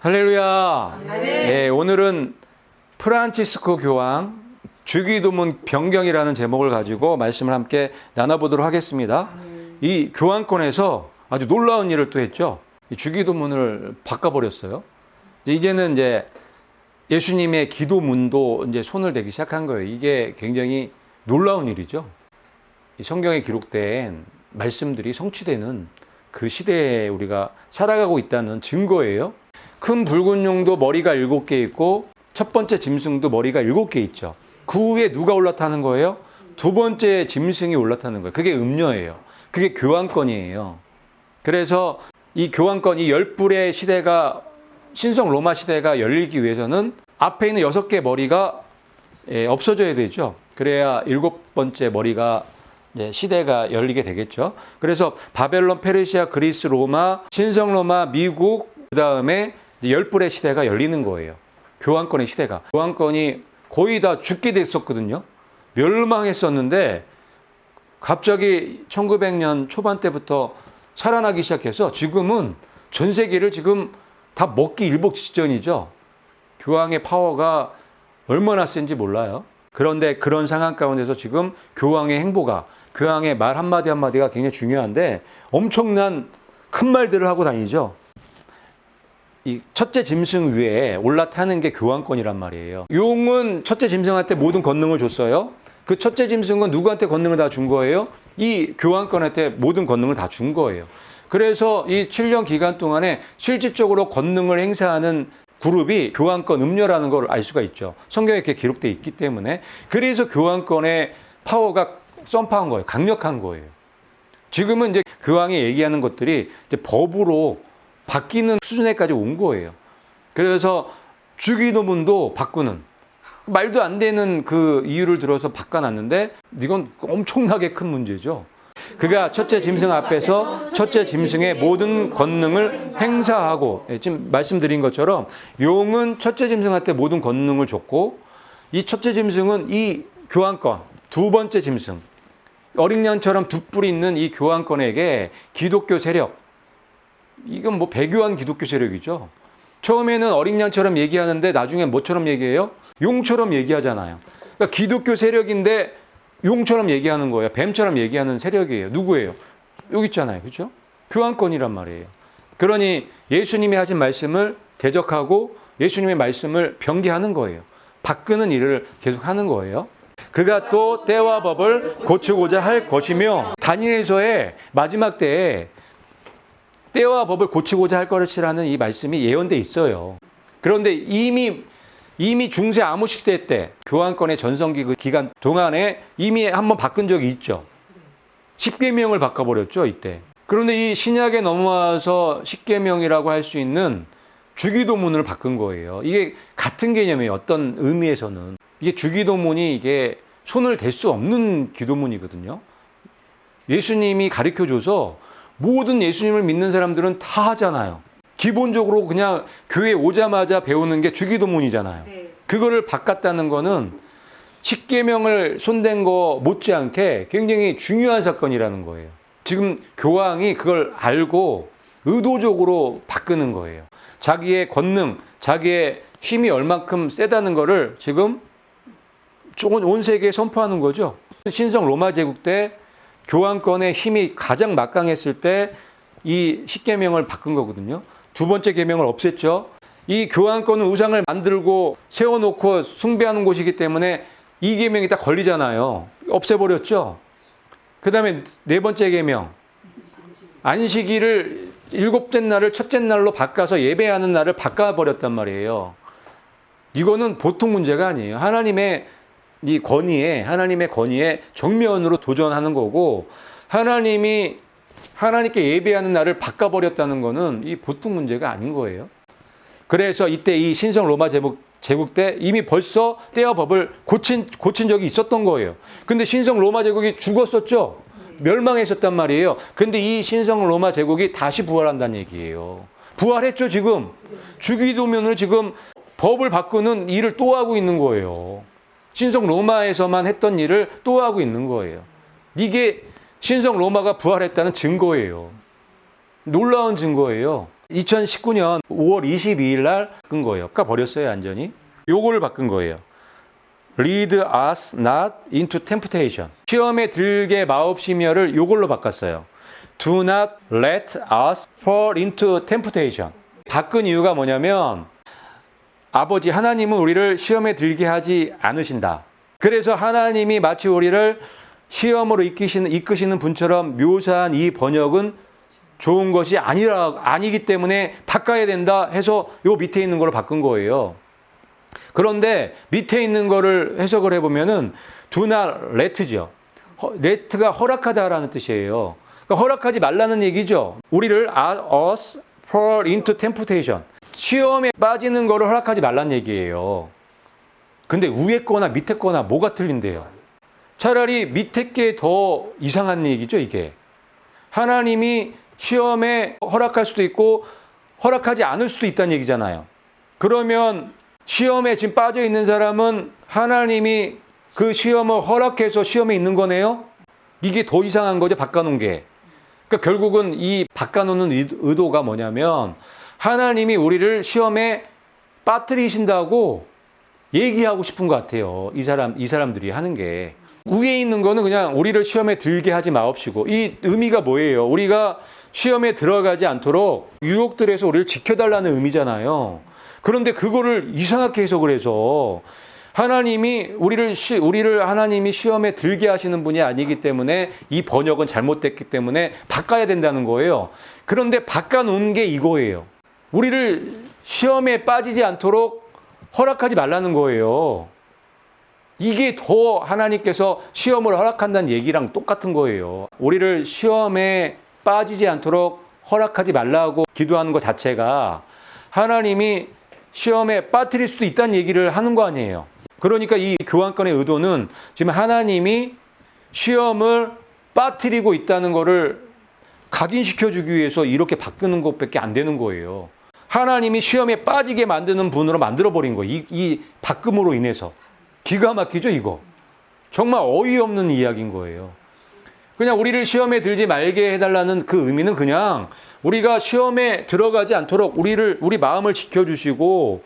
할렐루야. 네, 오늘은 프란치스코 교황 주기도문 변경이라는 제목을 가지고 말씀을 함께 나눠보도록 하겠습니다. 이 교황권에서 아주 놀라운 일을 또 했죠. 이 주기도문을 바꿔버렸어요. 이제는 이제 예수님의 기도문도 이제 손을 대기 시작한 거예요. 이게 굉장히 놀라운 일이죠. 이 성경에 기록된 말씀들이 성취되는 그 시대에 우리가 살아가고 있다는 증거예요. 큰 붉은 용도 머리가 7개 있고 첫 번째 짐승도 머리가 7개 있죠. 그 위에 누가 올라타는 거예요? 두 번째 짐승이 올라타는 거예요. 그게 음녀예요. 그게 교황권이에요. 그래서 이 교황권, 이 열불의 시대가, 신성 로마 시대가 열리기 위해서는 앞에 있는 6개 머리가 없어져야 되죠. 그래야 7번째 머리가 시대가 열리게 되겠죠. 그래서 바벨론, 페르시아, 그리스, 로마, 신성 로마, 미국, 그 다음에 열불의 시대가 열리는 거예요. 교황권의 시대가. 교황권이 거의 다 죽게 됐었거든요. 멸망했었는데 갑자기 1900년 초반 때부터 살아나기 시작해서 지금은 전 세계를 지금 다 먹기 일복 직전이죠. 교황의 파워가 얼마나 센지 몰라요. 그런데 그런 상황 가운데서 지금 교황의 행보가, 교황의 말 한마디 한마디가 굉장히 중요한데 엄청난 큰 말들을 하고 다니죠. 이 첫째 짐승 위에 올라타는 게 교황권이란 말이에요. 용은 첫째 짐승한테 모든 권능을 줬어요. 그 첫째 짐승은 누구한테 권능을 다 준 거예요? 이 교황권한테 모든 권능을 다 준 거예요. 그래서 이 7년 기간 동안에 실질적으로 권능을 행사하는 그룹이 교황권 음녀라는 걸 알 수가 있죠. 성경에 이렇게 기록되어 있기 때문에. 그래서 교황권의 파워가 썸파한 거예요. 강력한 거예요. 지금은 이제 교황이 얘기하는 것들이 이제 법으로 바뀌는 수준에까지 온 거예요. 그래서 주기도문도 바꾸는, 말도 안 되는 그 이유를 들어서 바꿔놨는데 이건 엄청나게 큰 문제죠. 그가 첫째 짐승 앞에서 첫째 짐승의 모든 권능을 행사하고, 지금 말씀드린 것처럼 용은 첫째 짐승한테 모든 권능을 줬고, 이 첫째 짐승은 이 교황권, 두 번째 짐승, 어린 양처럼 두 뿔이 있는 이 교황권에게 기독교 세력, 이건 뭐 배교한 기독교 세력이죠. 처음에는 어린 양처럼 얘기하는데 나중에 뭐처럼 얘기해요? 용처럼 얘기하잖아요. 그러니까 기독교 세력인데 용처럼 얘기하는 거예요. 뱀처럼 얘기하는 세력이에요. 누구예요? 여기 있잖아요. 그렇죠? 교황권이란 말이에요. 그러니 예수님이 하신 말씀을 대적하고 예수님의 말씀을 변개하는 거예요. 바꾸는 일을 계속하는 거예요. 그가 또 때와 법을 고치고자 할 것이며, 다니엘서의 마지막 때에 때와 법을 고치고자 할 것이라는 이 말씀이 예언돼 있어요. 그런데 이미 중세 아모시 시대 때 교황권의 전성기 그 기간 동안에 이미 한번 바꾼 적이 있죠. 십계명을 바꿔버렸죠, 이때. 그런데 이 신약에 넘어와서 십계명이라고 할 수 있는 주기도문을 바꾼 거예요. 이게 같은 개념이에요. 어떤 의미에서는. 이게 주기도문이 이게 손을 댈 수 없는 기도문이거든요. 예수님이 가르쳐줘서 모든 예수님을 믿는 사람들은 다 하잖아요. 기본적으로 그냥 교회 오자마자 배우는 게 주기도문이잖아요. 그거를 바꿨다는 거는 십계명을 손댄 거 못지않게 굉장히 중요한 사건이라는 거예요. 지금 교황이 그걸 알고 의도적으로 바꾸는 거예요. 자기의 권능, 자기의 힘이 얼만큼 세다는 거를 지금 온 세계에 선포하는 거죠. 신성 로마 제국 때 교황권의 힘이 가장 막강했을 때 이 십계명을 바꾼 거거든요. 두 번째 계명을 없앴죠. 이 교황권은 우상을 만들고 세워놓고 숭배하는 곳이기 때문에 이 계명이 딱 걸리잖아요. 없애버렸죠. 그 다음에 네 번째 계명, 안식일을 일곱째 날을 첫째 날로 바꿔서 예배하는 날을 바꿔버렸단 말이에요. 이거는 보통 문제가 아니에요. 하나님의 권위에 정면으로 도전하는 거고, 하나님께 예배하는 날을 바꿔버렸다는 거는 이 보통 문제가 아닌 거예요. 그래서 이때 이 신성 로마 제국 때 이미 벌써 때와 법을 고친 적이 있었던 거예요. 근데 신성 로마 제국이 죽었었죠. 멸망했었단 말이에요. 근데 이 신성 로마 제국이 다시 부활한다는 얘기예요. 부활했죠, 지금. 주기도문을 지금 법을 바꾸는 일을 또 하고 있는 거예요. 신성 로마에서만 했던 일을 또 하고 있는 거예요. 이게 신성 로마가 부활했다는 증거예요. 놀라운 증거예요. 2019년 5월 22일 날 바꾼 거예요. 그러니까 버렸어요, 완전히. 요거를 바꾼 거예요. Lead us not into temptation. 시험에 들게 마옵시며를 요걸로 바꿨어요. Do not let us fall into temptation. 바꾼 이유가 뭐냐면 아버지 하나님은 우리를 시험에 들게 하지 않으신다. 그래서 하나님이 마치 우리를 시험으로 이끄시는 분처럼 묘사한 이 번역은 좋은 것이 아니기 때문에 바꿔야 된다 해서 요 밑에 있는 걸로 바꾼 거예요. 그런데 밑에 있는 거를 해석을 해보면은 do not let죠. let가 허락하다라는 뜻이에요. 그러니까 허락하지 말라는 얘기죠. 우리를 us fall into temptation. 시험에 빠지는 거를 허락하지 말라는 얘기예요. 근데 위에 거나 밑에 거나 뭐가 틀린데요? 차라리 밑에 게 더 이상한 얘기죠, 이게. 하나님이 시험에 허락할 수도 있고 허락하지 않을 수도 있다는 얘기잖아요. 그러면 시험에 지금 빠져 있는 사람은 하나님이 그 시험을 허락해서 시험에 있는 거네요? 이게 더 이상한 거죠, 바꿔놓은 게. 그러니까 결국은 이 바꿔놓는 의도가 뭐냐면 하나님이 우리를 시험에 빠뜨리신다고 얘기하고 싶은 것 같아요. 이 사람들이 하는 게. 위에 있는 거는 그냥 우리를 시험에 들게 하지 마옵시고, 이 의미가 뭐예요? 우리가 시험에 들어가지 않도록 유혹들에서 우리를 지켜달라는 의미잖아요. 그런데 그거를 이상하게 해석을 해서 하나님이 우리를 하나님이 시험에 들게 하시는 분이 아니기 때문에 이 번역은 잘못됐기 때문에 바꿔야 된다는 거예요. 그런데 바꿔놓은 게 이거예요. 우리를 시험에 빠지지 않도록 허락하지 말라는 거예요. 이게 더 하나님께서 시험을 허락한다는 얘기랑 똑같은 거예요. 우리를 시험에 빠지지 않도록 허락하지 말라고 기도하는 것 자체가 하나님이 시험에 빠뜨릴 수도 있다는 얘기를 하는 거 아니에요. 그러니까 이 교환권의 의도는 지금 하나님이 시험을 빠뜨리고 있다는 거를 각인시켜주기 위해서 이렇게 바꾸는 것밖에 안 되는 거예요. 하나님이 시험에 빠지게 만드는 분으로 만들어버린 거예요. 이 바꿈으로 인해서. 기가 막히죠, 이거. 정말 어이없는 이야기인 거예요. 그냥 우리를 시험에 들지 말게 해달라는 그 의미는 그냥 우리가 시험에 들어가지 않도록 우리 마음을 지켜주시고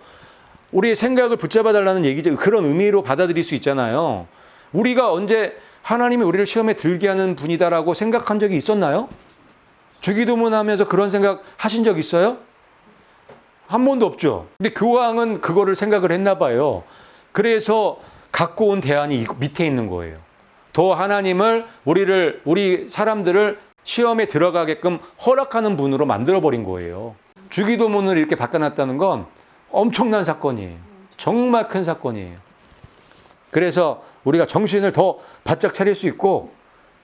우리의 생각을 붙잡아달라는 얘기죠. 그런 의미로 받아들일 수 있잖아요. 우리가 언제 하나님이 우리를 시험에 들게 하는 분이다라고 생각한 적이 있었나요? 주기도문 하면서 그런 생각 하신 적 있어요? 한 번도 없죠. 근데 교황은 그거를 생각을 했나 봐요. 그래서 갖고 온 대안이 밑에 있는 거예요. 더 하나님을 우리 사람들을 시험에 들어가게끔 허락하는 분으로 만들어버린 거예요. 주기도문을 이렇게 바꿔놨다는 건 엄청난 사건이에요. 정말 큰 사건이에요. 그래서 우리가 정신을 더 바짝 차릴 수 있고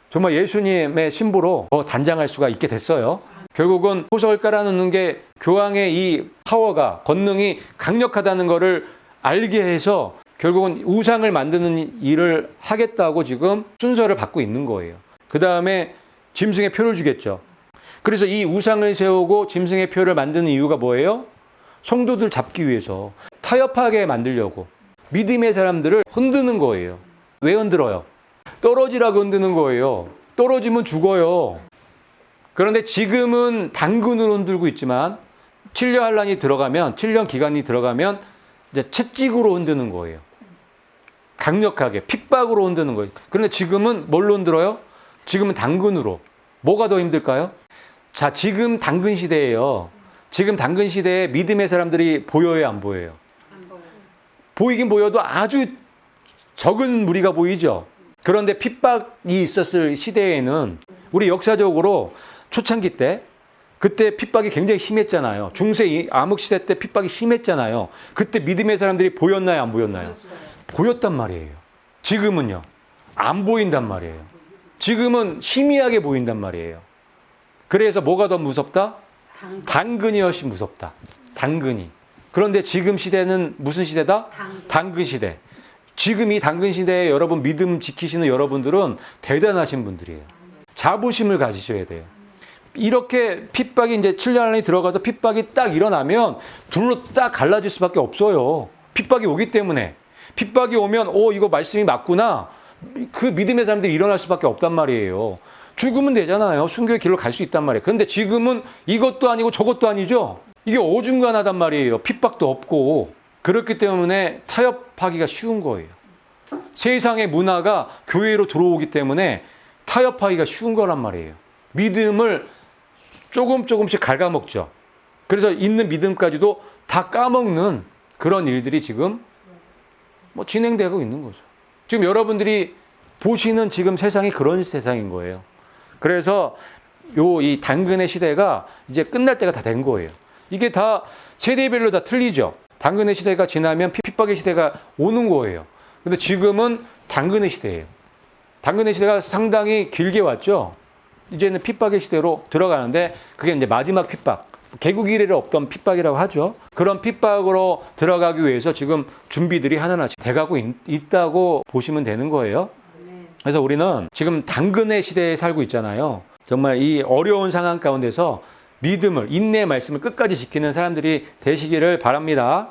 정말 예수님의 신부로 더 단장할 수가 있게 됐어요. 결국은 호석을 깔아놓는 게 교황의 이 파워가, 권능이 강력하다는 것을 알게 해서 결국은 우상을 만드는 일을 하겠다고 지금 순서를 받고 있는 거예요. 그 다음에 짐승의 표를 주겠죠. 그래서 이 우상을 세우고 짐승의 표를 만드는 이유가 뭐예요? 성도들 잡기 위해서 타협하게 만들려고 믿음의 사람들을 흔드는 거예요. 왜 흔들어요? 떨어지라고 흔드는 거예요. 떨어지면 죽어요. 그런데 지금은 당근으로 흔들고 있지만 7년 한란이 들어가면 7년 기간이 들어가면 이제 채찍으로 흔드는 거예요. 강력하게 핍박으로 흔드는 거예요. 그런데 지금은 뭘로 흔들어요? 지금은 당근으로. 뭐가 더 힘들까요? 자, 지금 당근 시대예요. 지금 당근 시대에 믿음의 사람들이 보여요, 안 보여요? 안 보여요. 보이긴 보여도 아주 적은 무리가 보이죠. 그런데 핍박이 있었을 시대에는 우리 역사적으로 초창기 때 그때 핍박이 굉장히 심했잖아요. 중세 암흑 시대 때 핍박이 심했잖아요. 그때 믿음의 사람들이 보였나요, 안 보였나요? 보였단 말이에요. 지금은요, 안 보인단 말이에요. 지금은 희미하게 보인단 말이에요. 그래서 뭐가 더 무섭다? 당근이 훨씬 무섭다. 당근이. 그런데 지금 시대는 무슨 시대다? 당근 시대. 지금 이 당근 시대에 여러분 믿음 지키시는 여러분들은 대단하신 분들이에요. 자부심을 가지셔야 돼요. 이렇게 핍박이 이제 7년 안에 들어가서 핍박이 딱 일어나면 둘로 딱 갈라질 수밖에 없어요. 핍박이 오기 때문에. 핍박이 오면 이거 말씀이 맞구나. 그 믿음의 사람들이 일어날 수밖에 없단 말이에요. 죽으면 되잖아요. 순교의 길로 갈 수 있단 말이에요. 그런데 지금은 이것도 아니고 저것도 아니죠. 이게 어중간하단 말이에요. 핍박도 없고. 그렇기 때문에 타협하기가 쉬운 거예요. 세상의 문화가 교회로 들어오기 때문에 타협하기가 쉬운 거란 말이에요. 믿음을 조금씩 갉아먹죠. 그래서 있는 믿음까지도 다 까먹는 그런 일들이 지금 뭐 진행되고 있는 거죠. 지금 여러분들이 보시는 지금 세상이 그런 세상인 거예요. 그래서 이 당근의 시대가 이제 끝날 때가 다 된 거예요. 이게 다 세대별로 다 틀리죠. 당근의 시대가 지나면 핍박의 시대가 오는 거예요. 근데 지금은 당근의 시대예요. 당근의 시대가 상당히 길게 왔죠. 이제는 핍박의 시대로 들어가는데 그게 이제 마지막 핍박. 개국 이래로 없던 핍박이라고 하죠. 그런 핍박으로 들어가기 위해서 지금 준비들이 하나하나씩 돼가고 있다고 보시면 되는 거예요. 그래서 우리는 지금 당근의 시대에 살고 있잖아요. 정말 이 어려운 상황 가운데서 믿음을, 인내의 말씀을 끝까지 지키는 사람들이 되시기를 바랍니다.